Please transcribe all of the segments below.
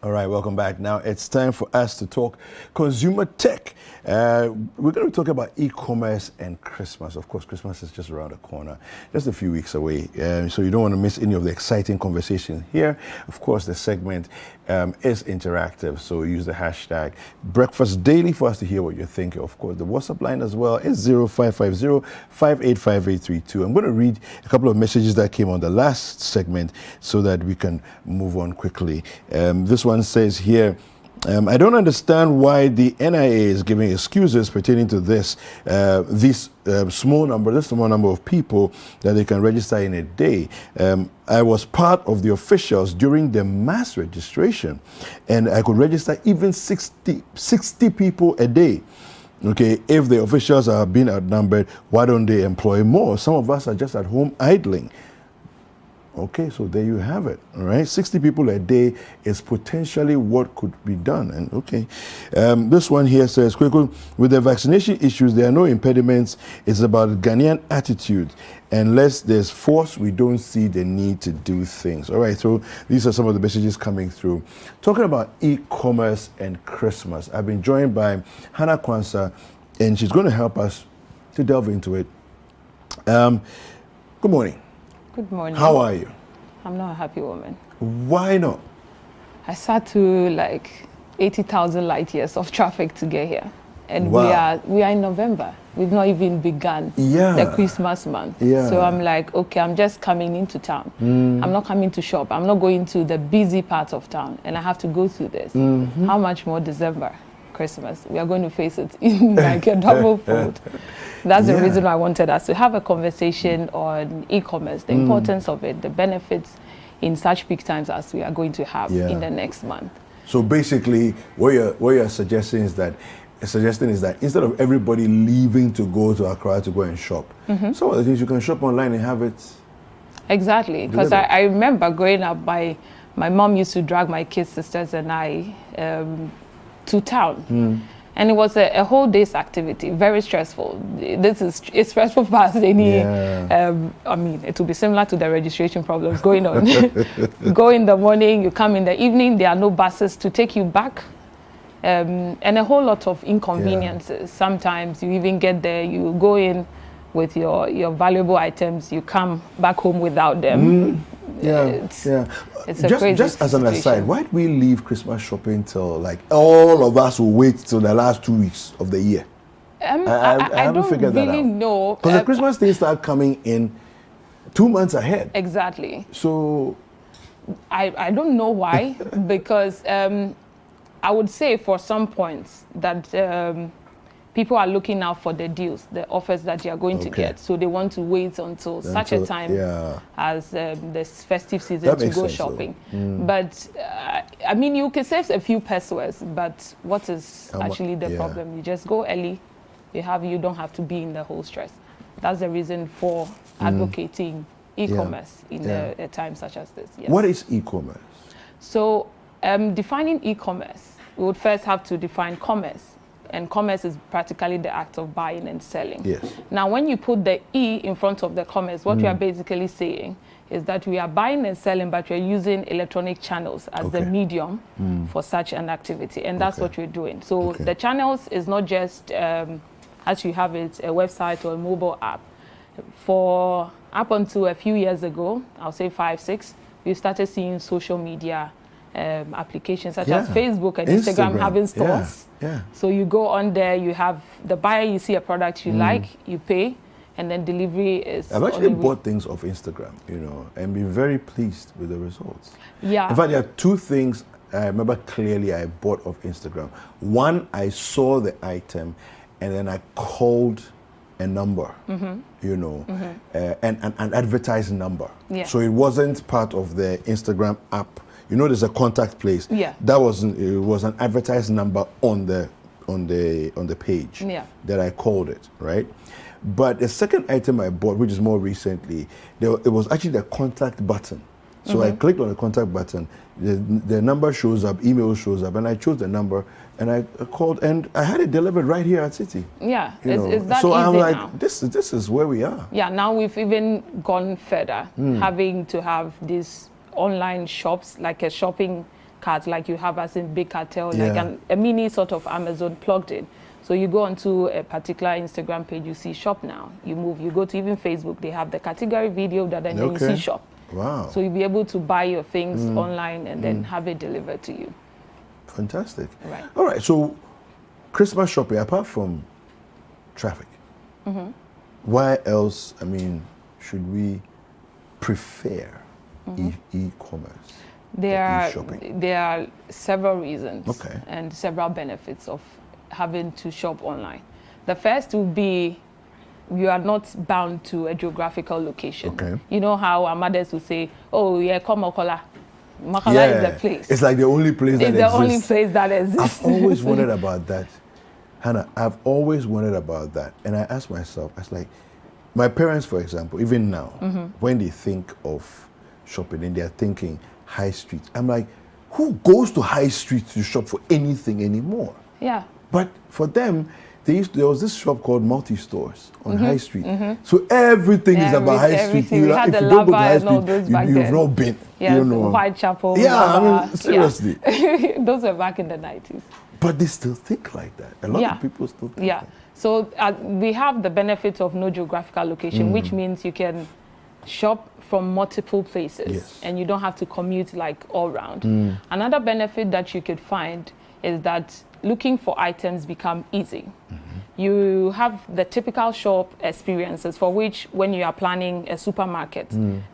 All right, welcome back. Now it's time for us to talk consumer tech. We're going to talk about e-commerce and Christmas. Of course, Christmas is just around the corner, just a few weeks away. So you don't want to miss any of the exciting conversation here. Of course, the segment is interactive, so use the hashtag Breakfast Daily for us to hear what you're thinking. Of course, the WhatsApp line as well is 0550-585832. I'm going to read a couple of messages that came on the last segment so that we can move on quickly. This one says here, I don't understand why the NIA is giving excuses pertaining to this small number of people that they can register in a day. I was part of the officials during the mass registration, and I could register even 60 people a day. Okay, if the officials are being outnumbered, why don't they employ more? Some of us are just at home idling. Okay, so there you have it, all right? 60 people a day is potentially what could be done. And okay, this one here says, quickly, with the vaccination issues, there are no impediments. It's about Ghanaian attitude. Unless there's force, we don't see the need to do things. All right, so these are some of the messages coming through. Talking about e-commerce and Christmas, I've been joined by Hannah Kwanzaa, and she's going to help us to delve into it. Good morning. Good morning. How are you? I'm not a happy woman. Why not? I sat through like 80,000 light years of traffic to get here. And Wow. we are in November. We've not even begun the Christmas month. Yeah. So I'm like, okay, I'm just coming into town. I'm not coming to shop. I'm not going to the busy part of town. And I have to go through this. How much more December? Christmas, we are going to face it in like a double fold. That's the reason why I wanted us to have a conversation on e-commerce, the importance of it, the benefits in such peak times as we are going to have in the next month. So basically, what you're suggesting is that instead of everybody leaving to go to Accra to go and shop, some of the things you can shop online and have it. Exactly, because I remember growing up, my mom used to drag my kids, sisters, and I to town, and it was a whole day's activity, very stressful. It's stressful past any. I mean, it will be similar to the registration problems going on. Go in the morning, you come in the evening. There are no buses to take you back, and a whole lot of inconveniences. Sometimes you even get there, you go in with your valuable items, you come back home without them. It's a crazy just as an situation. aside, why do we leave Christmas shopping till like all of us will wait till the last 2 weeks of the year? I haven't figured that out. really know. Because the Christmas things start coming in 2 months ahead. Exactly. So I don't know why, because I would say for some points that people are looking out for the deals, the offers that you are going to get. So they want to wait until such a time as this festive season to go shopping. But I mean, you can save a few pesos, but what is actually the problem? You just go early. You don't have to be in the whole stress. That's the reason for advocating e-commerce in a time such as this. Yes. What is e-commerce? So defining e-commerce, we would first have to define commerce. And commerce is practically the act of buying and selling. Yes. Now, when you put the E in front of the commerce, what we are basically saying is that we are buying and selling, but we're using electronic channels as the medium for such an activity. And that's what we're doing. So the channels is not just, as you have it, a website or a mobile app. For up until a few years ago, I'll say 5, 6, we started seeing social media applications such as Facebook and Instagram having stores. So you go on there, you have the buyer, you see a product you like, you pay, and then delivery is. I've actually bought things off Instagram, and been very pleased with the results. Yeah. In fact, there are 2 things I remember clearly I bought off Instagram. One, I saw the item, and then I called a number, an advertised number. So it wasn't part of the Instagram app. There's a contact place. That wasn't. It was an advertised number on the page that I called it, right? But the second item I bought, which is more recently, it was actually the contact button. So I clicked on the contact button, the number shows up, email shows up, and I chose the number, and I called, and I had it delivered right here at City. Yeah, it's that so easy I'm like, now. this is where we are. Yeah, now we've even gone further, having to have these online shops, like a shopping cart like you have as in Big Cartel, like a mini sort of Amazon plugged in. So you go onto a particular Instagram page, you see shop now. You move, you go to even Facebook, they have the category video that then you see shop. Wow. So you'll be able to buy your things online and then have it delivered to you. Fantastic. Right. All right, so Christmas shopping, apart from traffic, why else, I mean, should we prefer e-commerce? There are several reasons and several benefits of having to shop online. The first will be you are not bound to a geographical location. Okay. You know how our mothers will say, oh, yeah, come Makola. Makola is the place. It's like the only place that exists. It's the only place that exists. I've always wondered about that. Hannah, I've always wondered about that. And I ask myself, I was like, my parents, for example, even now, when they think of shopping and they're thinking high street, I'm like, who goes to high street to shop for anything anymore? Yeah. But for them, there was this shop called Multi-Stores on High Street. So everything is about High Street. If you don't go to High Street, you've not been. Yes, you know. Whitechapel. Yeah, I mean, seriously. Yeah. Those were back in the 90s. But they still think like that. A lot of people still think like that. So we have the benefit of no geographical location, which means you can shop from multiple places and you don't have to commute like all around. Another benefit that you could find is that looking for items become easy. You have the typical shop experiences for which when you are planning a supermarket,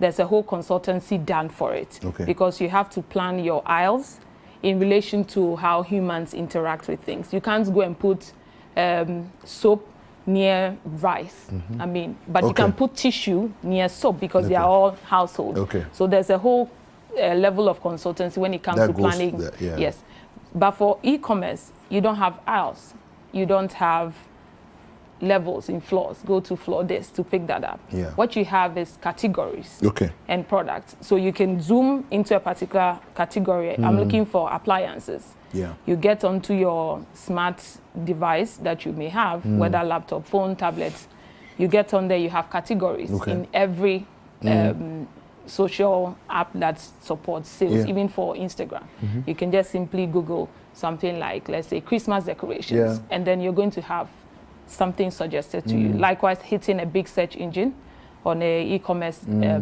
there's a whole consultancy done for it because you have to plan your aisles in relation to how humans interact with things. You can't go and put soap near rice. I mean, but you can put tissue near soap because they are all household. So there's a whole level of consultancy when it comes to planning. Yes. But for e-commerce, you don't have aisles. You don't have levels in floors. Go to floor this to pick that up. What you have is categories and products. So you can zoom into a particular category. I'm looking for appliances. You get onto your smart device that you may have, whether laptop, phone, tablet. You get on there, you have categories in every social app that supports sales, even for Instagram. You can just simply Google something like, let's say, Christmas decorations, and then you're going to have something suggested to you. Likewise, hitting a big search engine on a e-commerce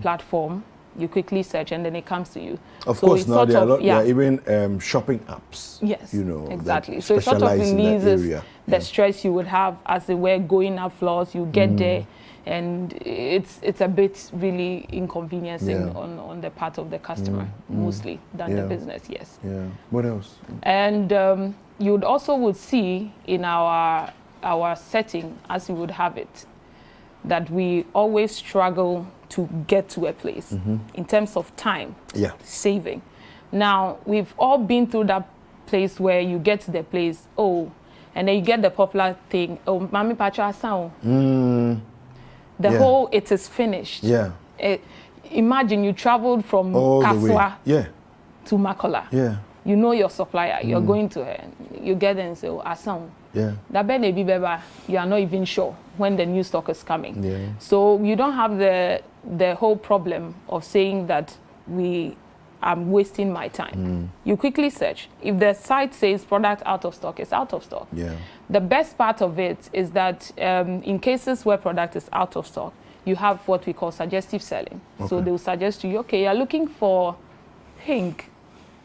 platform, you quickly search and then it comes to you. Of course, now there are even shopping apps. Yes, you know, exactly. So it sort of releases the stress you would have as they were going up floors. You get there, and it's a bit really inconveniencing on the part of the customer, mostly than the business. Yes. Yeah. What else? And you would also see in our setting, as we would have it, that we always struggle to get to a place in terms of time saving. Now, we've all been through that place where you get to the place, and then you get the popular thing, Mami Pacha Sound. The whole, it is finished. Imagine you traveled from Kaswa to Makola. You know your supplier, you're going to her, you get there and say, Asam. That baby, you are not even sure when the new stock is coming. So you don't have the whole problem of saying that I'm wasting my time. You quickly search. If the site says product out of stock, it's out of stock. The best part of it is that in cases where product is out of stock, you have what we call suggestive selling. So they will suggest to you, okay, you're looking for pink,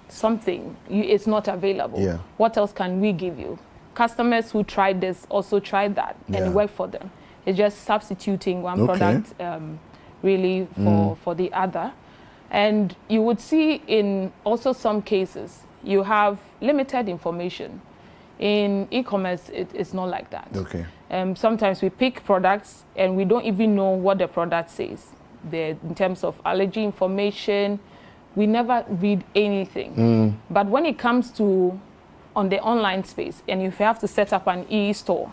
something, it's not available. What else can we give you? Customers who tried this also tried that, and it worked for them. It's just substituting one product really for the other. And you would see in also some cases, you have limited information. In e-commerce, it's not like that. Sometimes we pick products and we don't even know what the product says. In terms of allergy information, we never read anything. But when it comes to on the online space, and if you have to set up an e-store,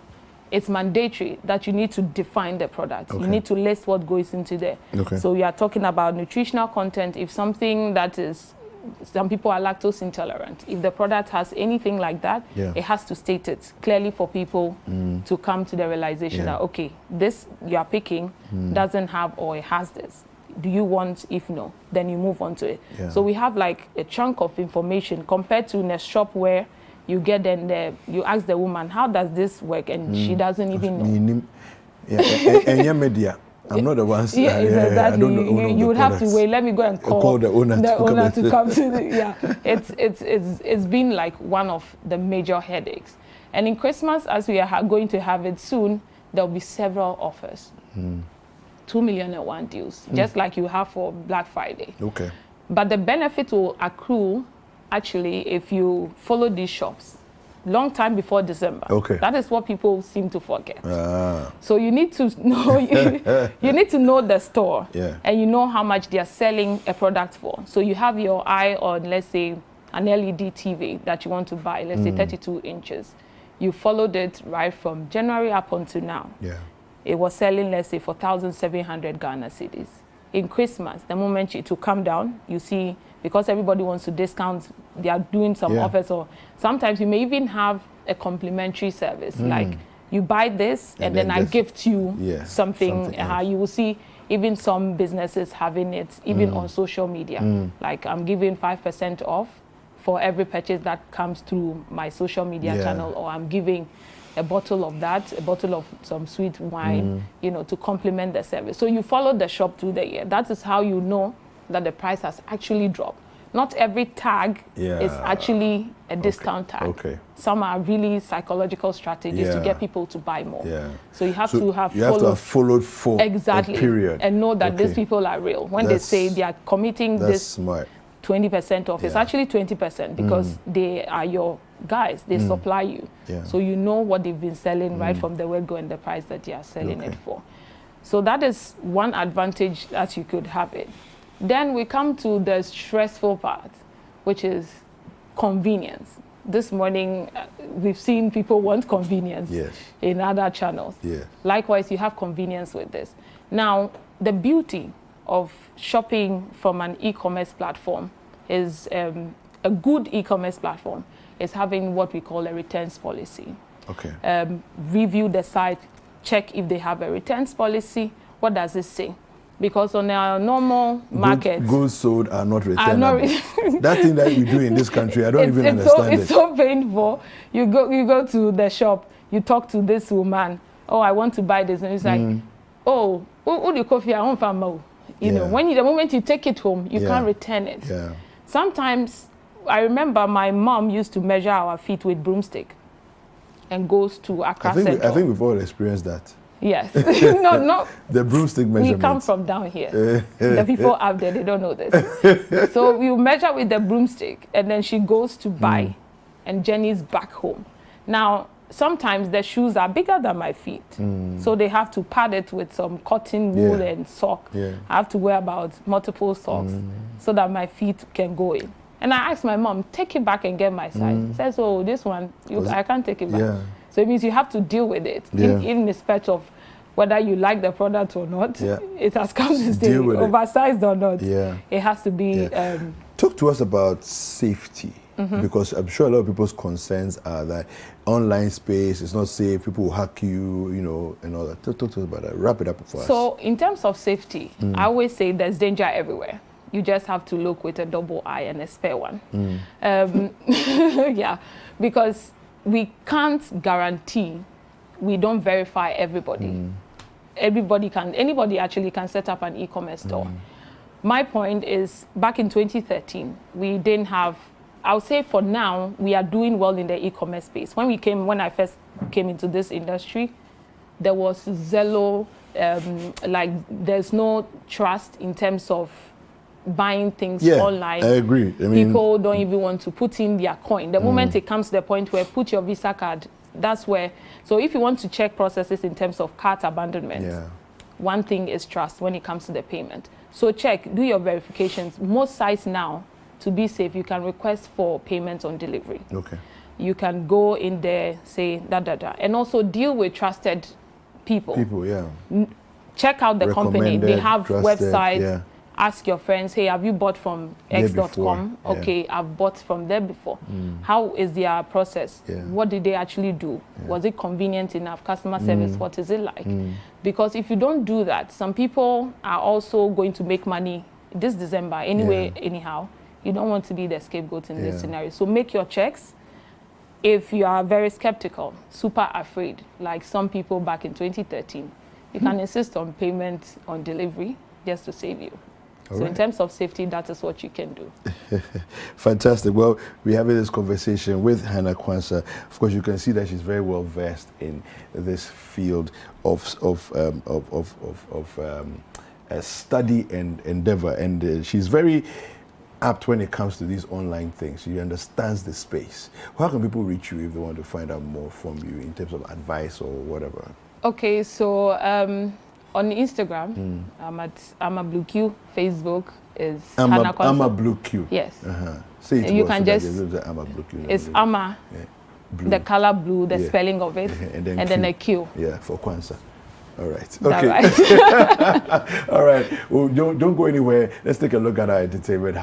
it's mandatory that you need to define the product. You need to list what goes into there. So we are talking about nutritional content. If something that is, some people are lactose intolerant. If the product has anything like that, it has to state it clearly for people to come to the realization that, okay, this you are picking doesn't have or it has this. do you want? If no, then you move on to it. Yeah. So we have like a chunk of information compared to in a shop where you get in there, you ask the woman, how does this work? And she doesn't even know. And your media. I'm not the one. Yeah, exactly. I don't know. You would have to wait. Let me go and call the owner to come to the. Yeah, it's been like one of the major headaches. And in Christmas, as we are going to have it soon, there'll be several offers. 2 million and one deals, just like you have for Black Friday. Okay. But the benefit will accrue actually if you follow these shops long time before December. Okay. That is what people seem to forget. So you need to know you need to know the store, and you know how much they are selling a product for. So you have your eye on, let's say, an LED TV that you want to buy, let's say 32 inches. You followed it right from January up until now. Yeah. It was selling, let's say, for 1,700 Ghana cedis. In Christmas, the moment it will come down, you see, because everybody wants to discount, they are doing some offers, or sometimes you may even have a complimentary service, like you buy this and then I gift you something. You will see even some businesses having it, even on social media. Like I'm giving 5% off for every purchase that comes through my social media channel, or I'm giving a bottle of that, a bottle of some sweet wine, you know, to complement the service. So you follow the shop through the year. That is how you know that the price has actually dropped. Not every tag is actually a discount tag. Okay. Some are really psychological strategies to get people to buy more. So you have to have followed for a period. And know that these people are real. When they say they are committing this smart. 20% off, it's actually 20% because they are your guys, they supply you. So you know what they've been selling right from the word go and the price that they are selling it for. So that is one advantage that you could have it. Then we come to the stressful part, which is convenience. This morning, we've seen people want convenience in other channels. Likewise, you have convenience with this. Now, the beauty of shopping from an e-commerce platform is a good e-commerce platform is having what we call a returns policy. Okay. Review the site, check if they have a returns policy. What does it say? Because on our normal market, goods sold are not returnable. That thing that we do in this country, I don't even understand it. It's so painful. You go to the shop, you talk to this woman. Oh, I want to buy this, and it's like, oh, the coffee I want from you know. When the moment you take it home, you can't return it. Sometimes I remember my mom used to measure our feet with broomstick, and goes to Accra Central. I think we've all experienced that. Yes. No. The broomstick measurement. We come from down here. The people out there, they don't know this. So we measure with the broomstick, and then she goes to buy, and Jenny's back home. Now, sometimes the shoes are bigger than my feet. So they have to pad it with some cotton wool and sock. I have to wear about multiple socks so that my feet can go in. And I asked my mom, take it back and get my size. She says, oh, this one, I can't take it back. So it means you have to deal with it in respect of whether you like the product or not. It has come to stay, oversized or not. It has to be. Talk to us about safety, because I'm sure a lot of people's concerns are that online space is not safe, people will hack you, you know, and all that. Talk to us about that. Wrap it up for us. So in terms of safety, I always say there's danger everywhere. You just have to look with a double eye and a spare one. Because we can't guarantee, we don't verify everybody. Anybody actually can set up an e-commerce store. My point is, back in 2013, we didn't have, I would say for now, we are doing well in the e-commerce space. When I first came into this industry, there was zero, like there's no trust in terms of buying things online. I agree. I mean, people don't even want to put in their coin. The moment it comes to the point where put your Visa card, that's where. So if you want to check processes in terms of cart abandonment, one thing is trust when it comes to the payment. So check, do your verifications. Most sites now, to be safe, you can request for payment on delivery. Okay. You can go in there, say and also deal with trusted people. Check out the company. They have websites. ask your friends, hey, have you bought from x.com? Okay, I've bought from there before. How is their process? What did they actually do? Was it convenient enough? Customer service, what is it like? Because if you don't do that, some people are also going to make money this December anyway, anyhow. You don't want to be the scapegoat in this scenario. So make your checks. If you are very skeptical, super afraid, like some people back in 2013, you can insist on payment on delivery just to save you. So in terms of safety, that is what you can do. Fantastic. Well, we're having this conversation with Hannah Kwanzaa. Of course, you can see that she's very well versed in this field of study and endeavor, and she's very apt when it comes to these online things. She understands the space. How can people reach you if they want to find out more from you in terms of advice or whatever? Okay, so on Instagram, I'm at AmaBlueQ. Facebook is Hannah Kwanzaa. AmaBlueQ. Yes. Say it. You can just. AmaBlueQ. It's Ama, the color blue, the spelling of it, and then a Q. Yeah, for Kwanzaa. All right. Okay. Right. All right. Well, don't go anywhere. Let's take a look at our entertainment.